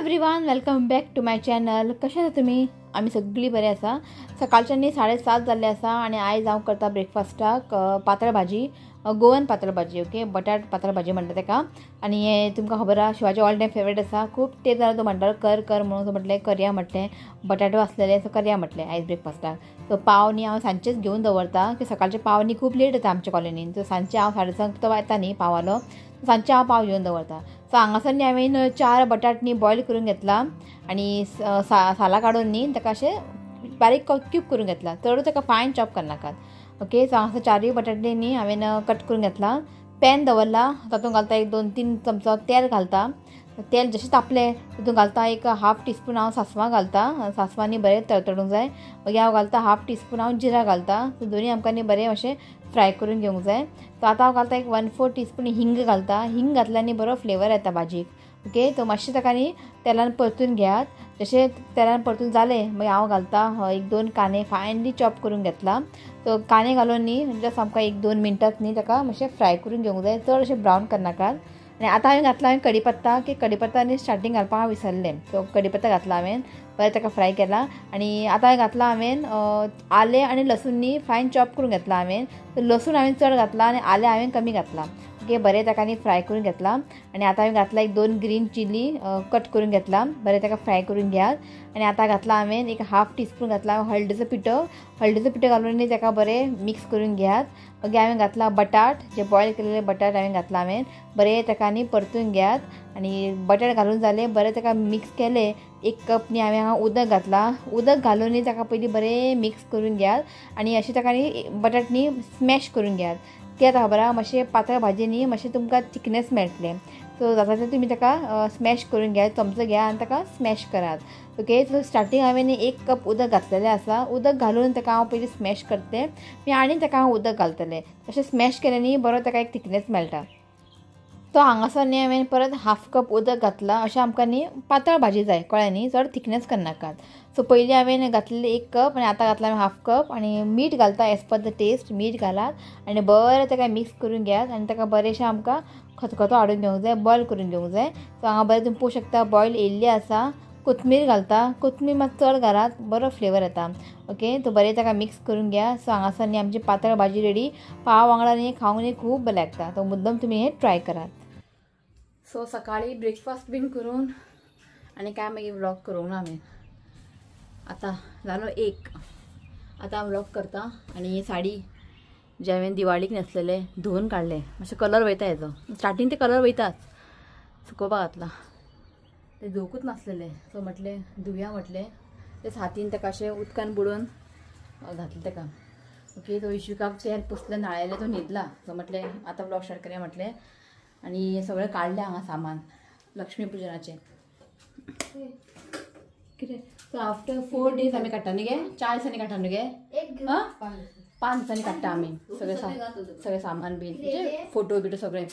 Everyone, welcome back to my channel. कशे आसा तुमी? आमी सगळीं बरे आसा. सकाळच्यानी 7:30 जाल्ले आसा आणि आयज हांव करता ब्रेकफास्टाक पातळ भाजी, गोवन पातळ भाजी. ओके, बटाट पातळ भाजी म्हणटा तेका. आणि हे तुमकां खबर आसा शिवाचे ऑल टायम फेवरेट आसा. खूब तेंप जालो तो म्हणटालो कर कर म्हणून. सो म्हटलें करया म्हटलें, बटाटो आसलेले सो करया म्हटलें आयज ब्रेकफास्टाक. सो पाव न्ही हांव सांजचेच घेवन दवरता की सकाळचे पाव न्ही खूब लेट येता आमच्या कॉलनीन. सो सांजचे हांव 6:30 तो येता न्ही पावालो, सांजचे हांव पाव घेवन दवरता. सो हांगासर न्ही हांवें 4 बटाट न्ही बॉयल करून घेतला आणि साला काडून न्ही ताका अशें बारीक क्यूब करून घेतला. चडूच ताका फायन चॉप करनाकात. ओके, सो हांगासर 4 बटाटे न्ही हांवें कट करून घेतला. पॅन दवरला, तातूंत घालता एक 2-3 चमचो तेल घालता. तेल जशें तापलें तितून घालता एक हाफ टीस्पून हांव सासवां घालता. सासवांनी बरें तळतळूंक जाय. मागीर हांव घालता हाफ टीस्पून हांव जिरा घालता. सो दोनी आमकां न्ही बरें अशें फ्राय करून घेवंक जाय. सो आतां हांव घालता एक 1/4 टीस्पून हिंग घालता. हिंग घातल्यानी बरो फ्लेवर येता भाजीक. ओके, तो मातशें ताका न्ही तेलान परतून घेयात. जशें तेलान परतून जालें मागीर हांव घालता 1-2 कांदे फायनली चॉप करून घेतला. सो कांदे घालून न्ही जस्ट आमकां 1-2 मिनटांत न्ही ताका मातशें फ्राय करून घेवंक जाय. चड अशें ब्रावन करनाकात. आनी आतां हांवें घातला कढीपत्ता की कढीपत्ता न्ही स्टार्टींग घालपाक हांव विसरलें. सो कढीपत्ता घातला हांवें, बरें ताका फ्राय केला. आनी आतां हांवें घातला आलें आनी लसूण न्ही फायन चॉप करून घेतला हांवें. लसूण हांवें चड घातला आनी आलें हांवें कमी घातला. ओके, बरें ताका न्ही फ्राय करून घेतला. आनी आतां हांवें घातला 2 ग्रीन चिली कट करून घेतला. बरें ताका फ्राय करून घेयात. आनी आतां घातला हांवें एक हाफ टीस्पून घातला हळदीचो पिठो घालून न्ही ताका बरें मिक्स करून घेयात. मागीर हांवें घातला बटाट, जे बॉयल केलेले बटाट हांवें घातला. हांवें बरें ताका न्ही परतून घेयात. आनी बटाट घालून जालें बरें ताका मिक्स केलें. 1 कप न्ही हांवें उदक घातला. उदक घालून न्ही ताका पयलीं बरें मिक्स करून घेयात. आनी अशें ताका न्ही बटाट न्ही स्मॅश करून घेयात. कित्याक खबर आहा मातशें पातळ भाजी न्ही मातशें तुमकां थिकनेस मेळटलें. सो जाता तितलें तुमी ताका स्मॅश करून घेयात. चमचो घेया आनी ताका स्मॅश करात. ओके, सो स्टार्टींग हांवें 1 कप उदक घातलेलें आसा. उदक घालून ताका हांव पयलीं स्मॅश करतलें. मागीर आनी ताका हांव उदक घालतलें. तशें स्मॅश केलें न्ही बरो ताका एक थिकनेस मेळटा. सो हांगासर न्ही हांवें परत हाफ कप उदक घातला. अशें आमकां न्ही पातळ भाजी जाय, कळ्ळें न्ही, चड थिकनेस करनाकात. सो पयलीं हांवें घातलेलें 1 कप आनी आतां घातला हाफ कप. आनी मीठ घालता एज पर द टेस्ट. मीठ घालात आनी बरें ताका मिक्स करून घेयात. आनी ताका बरेंशें आमकां खतखतो हाडून घेवंक जाय, बॉयल करून घेवंक जाय. सो हांगा बरें तुमी पळोवंक शकता बॉयल येयल्ली आसा. कोथमीर घालता. कोथमीर मात चड घालात, बरो फ्लेवर येता. ओके, तो बरें ताका मिक्स करून घ्या. सो हांगासर न्ही आमची पातळ भाजी रेडी. पाव वांगडा न्ही खावंक न्ही खूब बरें लागता. तो मुद्दम तुमी हें ट्राय करात. सो सकाळी ब्रेकफास्ट बीन करून आनी काय मागीर व्लॉग करूंक ना हांवें. आतां जालो 1. आतां हांव व्लॉग करता. आनी ही साडी जे हांवें दिवाळीक न्हेसलेले धुवन काडले. मातशें कलर वयता हेजो. स्टार्टींग ते कलर वयताच. सुकोवपाक घातला. ते धुवकूच नासलेले. सो म्हटलें धुवया म्हटलें. ते हातीन ताका अशें उदकान बुडोवन घातलें ताका. ओके, तो इश्यूकाक तेर पुसलें नाळेलें तो न्हिदला. सो म्हटलें आतां व्लॉग स्टार्ट करया म्हटलें. आनी हें सगळें काडलें हांगा सामान लक्ष्मी पुजनाचें. कितें सो आफ्टर 4 days आमी काडटा न्ही गे, 4 दिसांनी काडटा न्ही गे. 5 दिसांनी काडटा आमी सगळें सामान बीन, म्हणजे फोटो बिटो सगळें.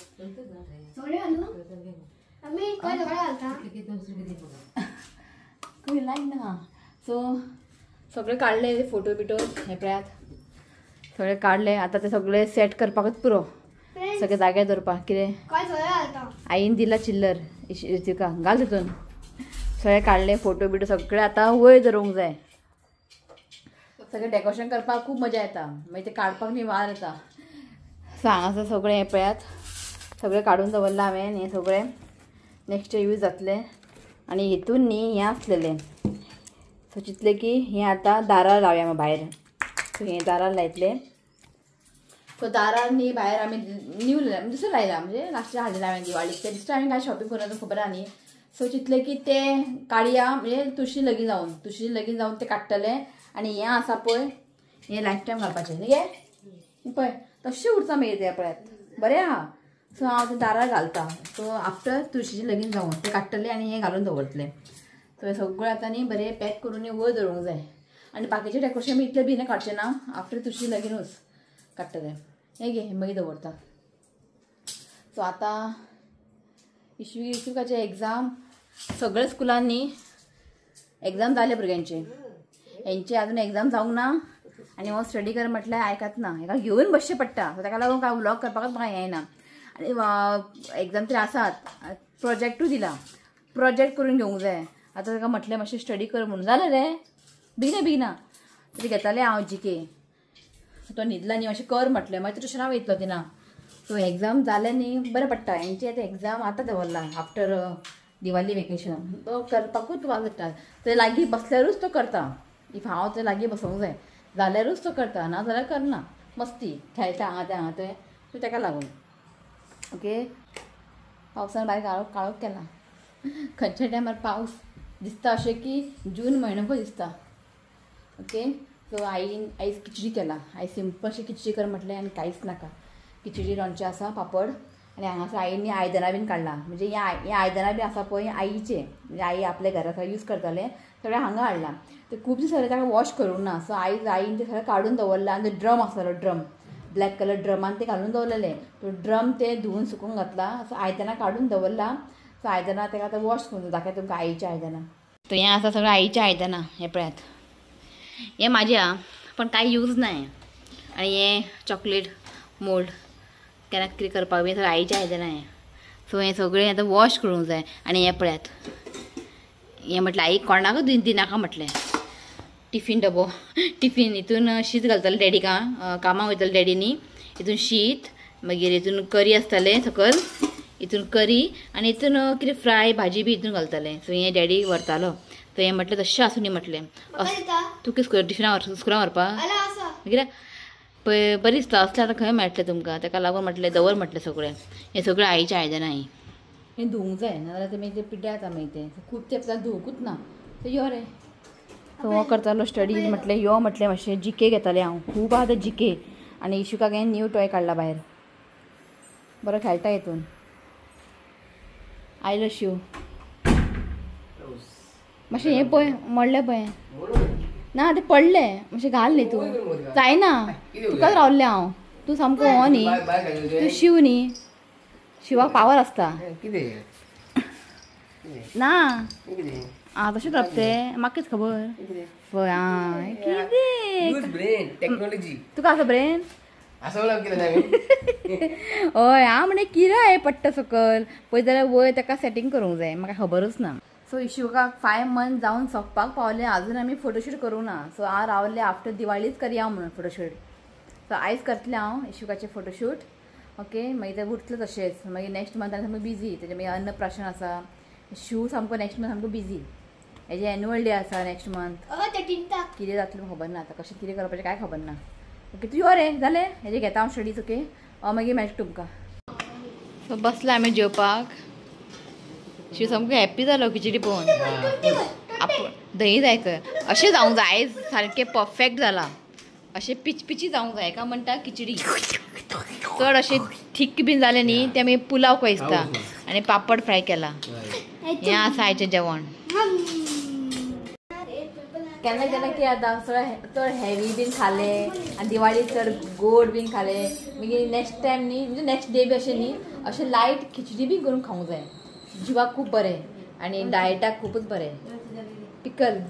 खंय लायन ना. सो सगळें काडले फोटो बिटो हे पळयात. सगळें काडलें. आतां ते सगळें सेट करपाकूच पुरो. सगळें जाग्यार दवरपाक. कितें आईन दिला चिल्लर ऋतिका घाल तितून. सगळें काडलें फोटो बिटो सगळें. आतां वयर दवरूंक जाय. सगळें डेकोरेशन करपाक खूब मजा येता. मागीर ते काडपाक न्ही वाज येता. सो हांगासर सगळें हें पळयात सगळें काडून दवरलां हांवें. हें सगळें नेक्स्ट यूज जातलें. आनी हितून न्ही हें आसलेलें. सो चिंतलें की हें आतां दारार लावया भायर. सो हें दारार लायतलें. सो दारार न्ही भायर आमी न्यू दुसरें लायला, म्हणजे लास्टच्या हाडलेलें हांवें दिवाळीक. ते दिसता हांवें काय शॉपिंग करून खबर आहा न्ही. सो चिंतलें की ते काडया, म्हणजे तुळशी लगीन जावन ते काडटलें. आनी हें आसा पळय हें लायफ टायम घालपाचें न्ही गे. पळय तशें उरता मागीर तें पळयात बरें आहा. सो हांव तें दारार घालता. सो आफ्टर तुळशीचें लगीन जावन तें काडटलें आनी हें घालून दवरतलें. सो हें सगळें आतां न्ही बरें पॅक करून वयर दवरूंक जाय. आनी बाकीचें डेकोरेशन इतलें भिन्न काडचें ना. आफ्टर तुळशी लगीनूच काडटलें. हें गे मागीर दवरता. सो आतां इश्यूकाचे एग्जाम सगळ्या स्कुलांनी एग्जाम जाले भुरग्यांचे. हेंचे अजून एग्जाम जावंक ना. आनी हो स्टडी कर म्हटल्यार आयकत ना. हेका घेवन बसचें पडटा. सो ताका लागून काय व्लॉग करपाकच म्हाका येना. आनी एग्जाम तरी आसात. प्रोजेक्टूय दिला. प्रोजेक्ट करून घेवंक जाय. आतां ताका म्हटलें मातशें स्टडी कर म्हणून. जालें रे बेगिना तरी घेतालें हांव GK. तो न्हिदला न्ही मातशें कर म्हटलें. मागीर ट्युशनाक वयतलो तिना. सो एग्जाम जालें न्ही बरें पडटा. हेंची आतां एग्जाम आतां दवरला आफ्टर दिवाली वेकेशन. तो करपाकूच वाजता. ते लागीं बसल्यारूच तो करता. इफ हांव ते लागीं बसोंक जाय जाल्यारूच तो करता, ना जाल्यार करना. मस्ती खेळटा हांगा थंय. सो ताका लागून ओके. पावसान बारीक काळोख केला. खंयच्या टायमार पावस दिसता अशें की जून म्हयनो दिसता. ओके. सो आईन आयज खिचडी केला. आयज सिंपल अशी खिचडी कर म्हटलें आनी कांयच नाका. खिचडी लोणचें आसा, पापड आनी हांगासर आईनी आयदनां बीन काडला. म्हणजे हे आयदनां बी आसा पळय आईचे, म्हणजे आई आपल्या घरा यूज करताले सगळें हांगा हाडला. ते खूब दीस जाले ताका वॉश करूंक ना. सो आयज आईन ते सगळें काडून दवरला. आनी ड्रम आसलो ड्रम ब्लॅक कलर ड्रमान ते घालून दवरलेले. तो ड्रम ते धुवून सुकूंक घातला. सो आयदनां काडून दवरला. सो आयदनां ताका आतां वॉश करून दाखय तुमकां आईच्या आयदनां. तो हें आसा सगळें आईच्या आयदनां. हें पळयात. हें म्हाज्या पण कांय यूज नाय. आनी हें चॉकलेट मोल्ड केन्ना कितें करपाक बी सगळें आईच्या आयदनां हें. सो हें सगळें आतां वॉश करूंक जाय. आनी हें पळयात. हें म्हटलें आईक कोणाकूच दिनाका म्हटलें. टिफीन डबो टिफीन हितून शीत घालताले डॅडीका कामाक वयताले डॅडी न्ही. हितून शीत मागीर हितून करी आसतालें सकयल, हितून करी आनी हितून कितें फ्राय भाजी बी हितून घालतालें. सो हें डॅडी व्हरतालो. सो हें म्हटलें तशें आसूं न्ही म्हटलें. तूं कितें टिफिनाक स्कुलाक व्हरपाक मागीर पळय बरें दिसता असलें. आतां खंय मेळटलें तुमकां. ताका लागून म्हटलें दवर म्हटलें सगळें. हें सगळें आईच्या आयदनां ही. हें धुवंक जाय नाजाल्यार तें मागीर तें पिड्ड्यार जाता. मागीर तें खूब तेंप जालें धुवंकूच ना. सो यो रे. सो हो करतालो स्टडी. म्हटलें यो म्हटलें मातशें GK घेतालें हांव. खूब आहा आतां GK. आनी इशुकाक हें न्यू टॉय काडला भायर. बरो खेळटा हितून. आयलो शिव. मातशें हें पळय मोडलें पळय. ना तें पडलें. मातशें घाल न्ही तूं. जायना तुकाच रावल्लें हांव. तूं सामको हो न्ही. तूं शिव न्ही. शिवाक पावर आसता ना. आं तशेंच रावप तें म्हाका कितें खबर. पळय आं कितें तुका आसा ब्रेन. हय हांव म्हणलें कितें हें पडटा सकयल पळय जाल्यार वयर ताका सेटींग करूंक जाय. म्हाका खबरूच ना. सो इशुकाक 5 मंथ जावन सोंपपाक पावलें. आजून आमी फोटोशूट करूं ना. सो हांव रावलें आफ्टर दिवाळीच करया म्हणून फोटोशूट. सो आयज करतलें हांव इशुकाचें फोटोशूट. ओके. मागीर तें उरतलें तशेंच. मागीर नॅक्स्ट मंथान सामको बिजी. तेजे मागीर अन्नप्राशन आसा. शिव सामको नॅक्स्ट मंथ सामको बिजी. हेजें एन्युअल डे आसा नॅक्स्ट मंथ. कितें जातलें खबर ना. आतां कशें कितें करपाचें कांय खबर ना. ओके तूं यो रे. जालें हेजें घेता हांव स्टडीज. ओके मागीर मेळटा तुमकां. सो बसला आमी जेवपाक. शिव सामको हॅप्पी जालो खिचडी पळोवन. दही जाय खंय अशें जावंक जाय. आयज सारकें परफेक्ट जाला. अशें पिचपिची जावंक जाय का म्हणटा खिचडी. चड अशें थीक बीन जालें न्ही तें मागीर पुलाव कशें दिसता. आनी पापड फ्राय केला. हें आसा आयचें जेवण. केन्ना केन्ना कितें जाता चड हेवी बीन खालें आनी दिवाळी चड गोड बीन खालें मागीर नेक्स्ट टायम न्ही म्हणजे नेक्स्ट डे बी अशें न्ही अशें लायट खिचडी बी करून खावंक जाय. जिवाक खूब बरें आनी डायटाक खूबच बरें. पिकल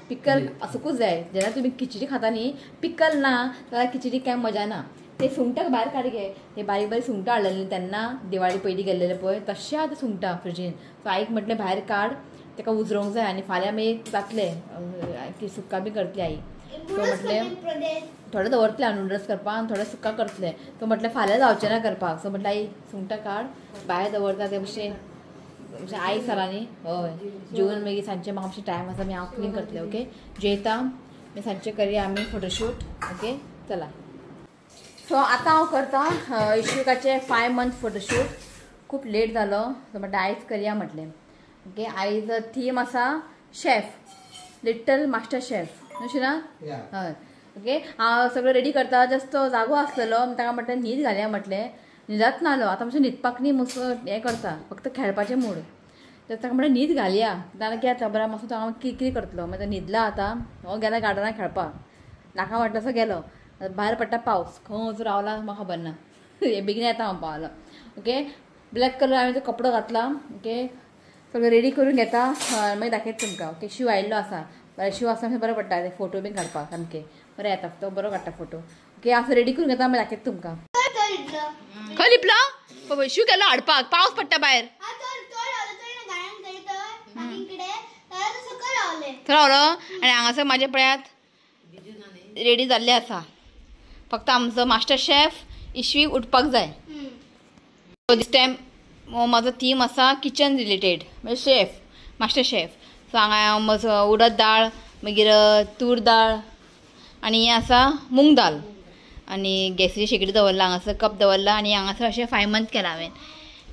पिकल आसूंकूच जाय. जेन्ना तुमी खिचडी खाता न्ही पिकल ना जाल्यार खिचडीक कांय मजा ना. ते सुंगटाक भायर काड गे. ते बारीक बारीक सुंगटां हाडलेलीं तेन्ना दिवाळी पयलीं गेल्लेले पळय तशें आतां सुंगटां फ्रिजीन. सो आईक म्हटलें भायर काड ताका उजरोवंक जाय आनी फाल्यां मागीर जातलें सुक्का बी करतली आई. सो म्हटलें थोडें दवरतलें हांव नूडल्स करपाक आनी थोडें सुक्का करतलें. सो म्हटलें फाल्यां जावचें ना करपाक. सो म्हटलें आई सुंगटां काड भायर दवरता तें मातशें आई जाला न्ही. हय जेवन मागीर सांजचें म्हाका मातशें टायम आसा मागीर हांव क्लीन करतलें. ओके जेयता मागीर सांजचें करया आमी फोटोशूट. ओके चला. सो आतां हांव करतां इशुकाचें 5 मंथ फोटोशूट. खूब लेट जालो सो म्हटलें आयज करया म्हटलें. ओके आयज थीम आसा शेफ लिटल मास्टर शेफ अशें ना. हय ओके हांव सगळें रेडी करता. जस्ट तो जागो आसलेलो ताका म्हटलें न्हीद घालया म्हटलें. न्हिदच नाहलो. आतां मातशें न्हिदपाक न्ही हें करता फक्त खेळपाचें मूड. तर ताका म्हटलें न्हीद घालया नाल्यार कितें जाता बरें मातसो हांव कितें करतलो. मागीर न्हिदला आतां. हो गेला गार्डनाक खेळपाक. नाका म्हटलं असो गेलो. भायर पडटा पावस खंय वचून रावला म्हाका खबर ना. बेगीन येता हांव पावलो. ओके ब्लॅक कलर हांवें तो कपडो घातला. ओके सगळें रेडी करून घेता मागीर दाखयता तुमकां. ओके शिव आयिल्लो आसा. बरें शिव आसा बरें पडटा ते फोटो बीन काडपाक सामके बरें येता. तो बरो काडटा फोटो. ओके हांव रेडी करून घेता मागीर दाखयता तुमकां. खंय लिपलो शिव गेलो हाडपाक. पावस पडटा भायर. थंय रावलो आनी हांगासर म्हाजे पळयात रेडी जाल्ले आसा. फक्त आमचो मास्टर शेफ इश्वीक उठपाक जाय. सो दिस टायम म्हाजो थीम आसा किचन रिलेटेड म्हणजे शेफ मास्टर शेफ. सो हांगा म्हजो उडद दाळ मागीर तूर दाळ आनी हें आसा मूंग दाल आनी गॅसीची शेगडी दवरला हांगासर कप दवरला आनी हांगासर अशें 5 मंथ केलां हांवें.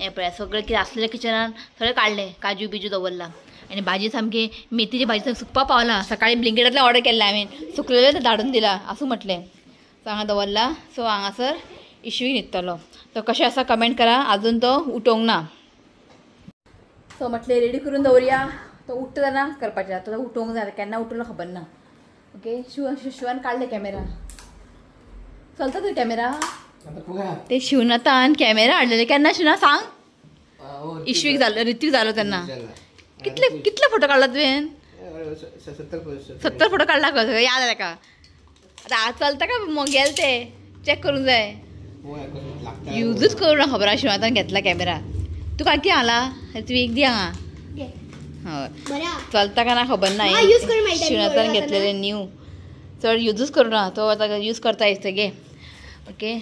हें पळय सगळें कितें आसलें किचनान सगळें काडलें काजू बिजू दवरला आनी भाजी सामकी मेथीची भाजी सुकपाक पावला. सकाळी ब्लिंकिटांतल्यान ऑर्डर केल्लें हांवें सुकलेलें धाडून दिला आसूं म्हटलें. सो हांगा दवरला. सो हांगासर इश्वी न्हिदतलो. तो कशें आसा कमेंट करा. आजून तो उठोंक ना. सो म्हटलें रेडी करून दवरया. तो उठता जाल्यार करपाचें. तो उठोंक जाय केन्ना उठलो खबर ना. ओके शिवान काडले कॅमेरा. चलता तुवें कॅमेरा ते शिवनातान कॅमेरा हाडलेले केन्ना शिवना सांग. इश्वीक जालो ऋत्वीक जालो तेन्ना कितले फोटो काडला तुवें. 70 फोटो काडला खंय याद आसा ताका. आतां चलता का मग गेल ते चॅक करूंक जाय. यूजच करूं ना खबर आहा शिवनातान घेतला कॅमेरा. तुका कितें आला ऋत्वीक दी हांगा. हय चलता का ना खबर ना. शिवनातान घेतलेले न्यू चड यूजच करूं ना. तो आतां यूज करता दिसता ओके.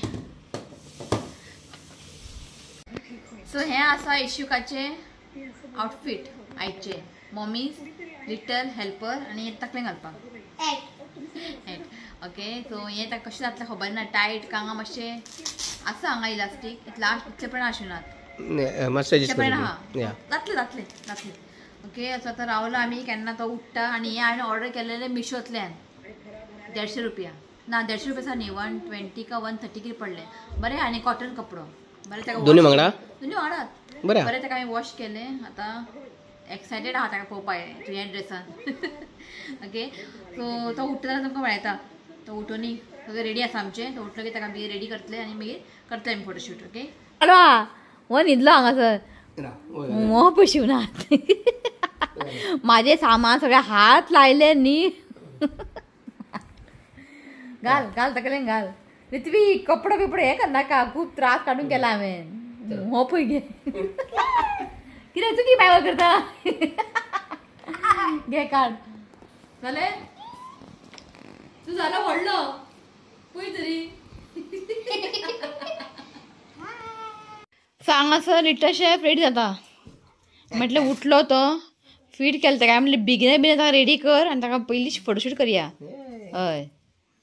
सो हें आसा इश्यूकाचे आउटफीट आयचे. मॉमीज लिटल हेल्पर आनी हें तकलें घालपाक. ओके सो हें ताका कशें जातलें खबर ना. टायट कांगा मातशें आसा हांगा इलास्टीक लास्ट इतले पण आशिनात मातशें जातलें जातलें जातलें. ओके असो आतां रावलो आमी केन्ना तो उठ्ठा आनी हें हांवें ऑर्डर केल्लेलें मिशोंतल्यान 150 रुपया ना 150 रुपया न्ही 120 का 130 कितें पडलें. बरें आनी कॉटन कपडो बरें ताका दोनी वांगडात बरें ताका हांवें वॉश केलें. आतां एक्सायटेड आहा ताका पळोवपाक तुवें ड्रेसान. ओके सो तो उठ्ठा जाल्यार तुमकां मेळटा. तो उठोनी सगळें रेडी आसा आमचें. तो उठलो की ताका मागीर रेडी करतले आनी मागीर करतले आमी फोटोशूट. ओके हो न्हिदलो हांगासर मो पळय शिवनात. म्हाजें सामान सगळें हात लायले न्ही. घाल घाल तकलेन घाल. ऋत्वीक कपडो बिपडो हें करनाका. खूब त्रास काडून केला हांवें. हो पळय घे कितें चुकी बाय करता. घे काड जालें तूं जालो व्हडलो पळय तरी. हांगासर लिटल शेफ रेडी जाता. म्हटलें उठलो तो फीट केलें ताका. म्हणलें बेगिना बेगीन ताका रेडी कर आनी ताका पयलीं फोटोशूट करया. हय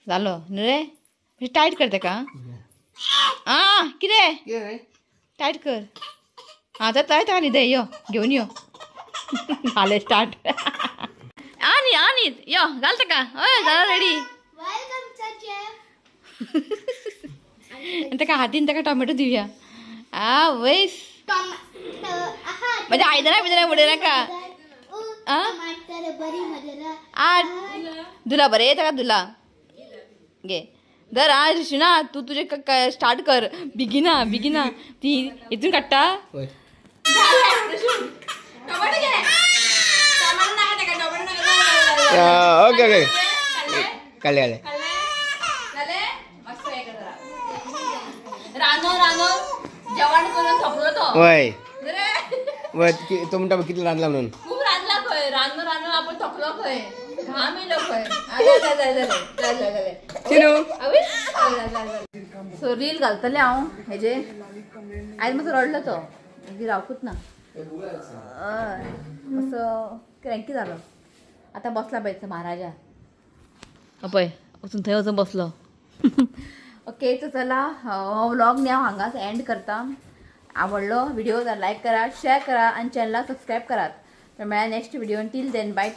जालो न्हू रे. टायट कर ताका. आं कितें टायट कर. हां तर ताका न्हिदय यो घेवन यो. जालें स्टार्ट. आनी यो घाल ताका. हय जालो रेडी. ताका हातीन ताका टोमॅटो दिवया. वयस म्हणजे आयदनां बिदनां उडयनाका. धुला बरें ताका धुला. घे धर आज शिना तू तुझे स्टार्ट कर. बिगिना ती हितून काडटा. ओके काले रानो जेवण करून थकलो तो. वय तो म्हणटा कितले रांदला म्हणून. खूब रांदला खंय. रानो आपण थकलो खंय. घाम येयलो खंय. सो रील घालतलें हांव हेजे. आयज मातसो रडलो तो मागीर रावकूच ना. असो क्रँकी जालो. आतां बसला पळय महाराजा पळय वचून थंय वचून बसलो. ओके सो चला हो व्लॉग न्ही हांव हांगाच एंड करता. आवडलो व्हिडिओ जाल्यार लायक करा शेअर करा आनी चॅनलाक सबस्क्रायब करात. तर मेळ्या next video. Till then bye.